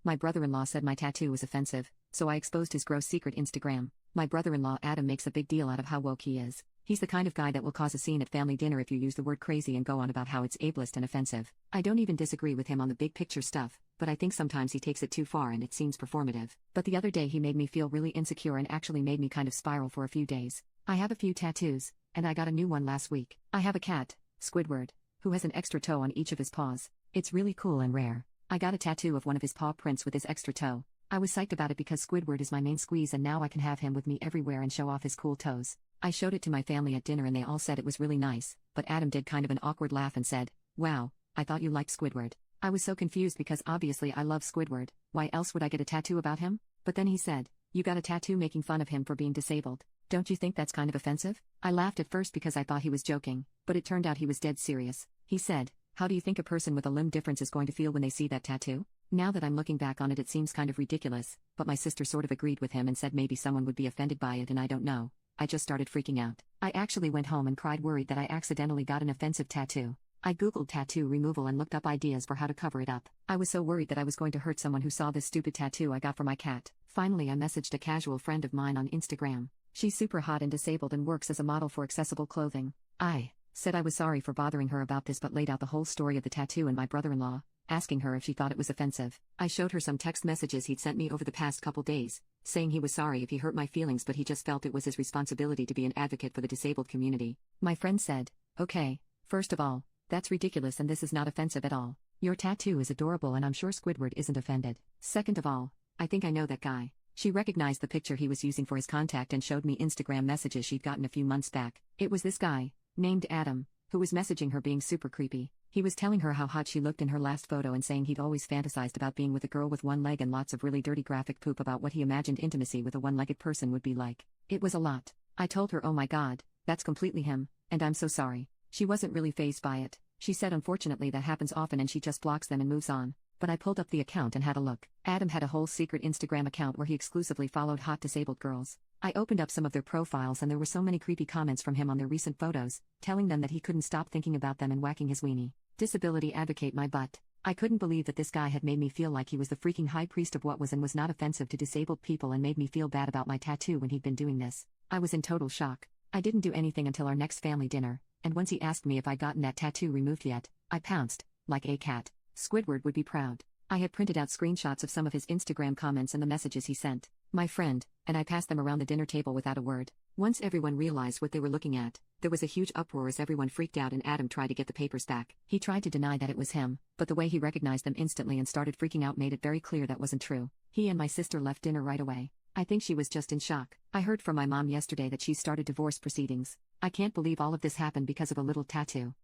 My brother-in-law said my tattoo was offensive, so I exposed his gross secret Instagram. My brother-in-law Adam makes a big deal out of how woke he is. He's the kind of guy that will cause a scene at family dinner if you use the word crazy and go on about how it's ableist and offensive. I don't even disagree with him on the big picture stuff, but I think sometimes he takes it too far and it seems performative. But the other day he made me feel really insecure and actually made me kind of spiral for a few days. I have a few tattoos, and I got a new one last week. I have a cat, Squidward, who has an extra toe on each of his paws. It's really cool and rare. I got a tattoo of one of his paw prints with his extra toe. I was psyched about it because Squidward is my main squeeze and now I can have him with me everywhere and show off his cool toes. I showed it to my family at dinner and they all said it was really nice, but Adam did kind of an awkward laugh and said, "Wow, I thought you liked Squidward." I was so confused because obviously I love Squidward, why else would I get a tattoo about him? But then he said, "You got a tattoo making fun of him for being disabled. Don't you think that's kind of offensive?" I laughed at first because I thought he was joking, but it turned out he was dead serious. He said, "How do you think a person with a limb difference is going to feel when they see that tattoo?" Now that I'm looking back on it, it seems kind of ridiculous, but my sister sort of agreed with him and said maybe someone would be offended by it and I don't know. I just started freaking out. I actually went home and cried worried that I accidentally got an offensive tattoo. I googled tattoo removal and looked up ideas for how to cover it up. I was so worried that I was going to hurt someone who saw this stupid tattoo I got for my cat. Finally I messaged a casual friend of mine on Instagram. She's super hot and disabled and works as a model for accessible clothing. I said I was sorry for bothering her about this but laid out the whole story of the tattoo and my brother-in-law, asking her if she thought it was offensive. I showed her some text messages he'd sent me over the past couple days, saying he was sorry if he hurt my feelings but he just felt it was his responsibility to be an advocate for the disabled community. My friend said, "Okay, first of all, that's ridiculous and this is not offensive at all. Your tattoo is adorable and I'm sure Squidward isn't offended. Second of all, I think I know that guy." She recognized the picture he was using for his contact and showed me Instagram messages she'd gotten a few months back. It was this guy, named Adam, who was messaging her being super creepy. He was telling her how hot she looked in her last photo and saying he'd always fantasized about being with a girl with one leg and lots of really dirty graphic poop about what he imagined intimacy with a one-legged person would be like. It was a lot. I told her, "Oh my god, that's completely him, and I'm so sorry." She wasn't really fazed by it. She said unfortunately that happens often and she just blocks them and moves on. But I pulled up the account and had a look. Adam had a whole secret Instagram account where he exclusively followed hot disabled girls. I opened up some of their profiles and there were so many creepy comments from him on their recent photos, telling them that he couldn't stop thinking about them and whacking his weenie. Disability advocate my butt. I couldn't believe that this guy had made me feel like he was the freaking high priest of what was and was not offensive to disabled people and made me feel bad about my tattoo when he'd been doing this. I was in total shock. I didn't do anything until our next family dinner, and once he asked me if I'd gotten that tattoo removed yet, I pounced, like a cat. Squidward would be proud. I had printed out screenshots of some of his Instagram comments and the messages he sent my friend, and I passed them around the dinner table without a word. Once everyone realized what they were looking at, there was a huge uproar as everyone freaked out and Adam tried to get the papers back. He tried to deny that it was him, but the way he recognized them instantly and started freaking out made it very clear that wasn't true. He and my sister left dinner right away. I think she was just in shock. I heard from my mom yesterday that she started divorce proceedings. I can't believe all of this happened because of a little tattoo.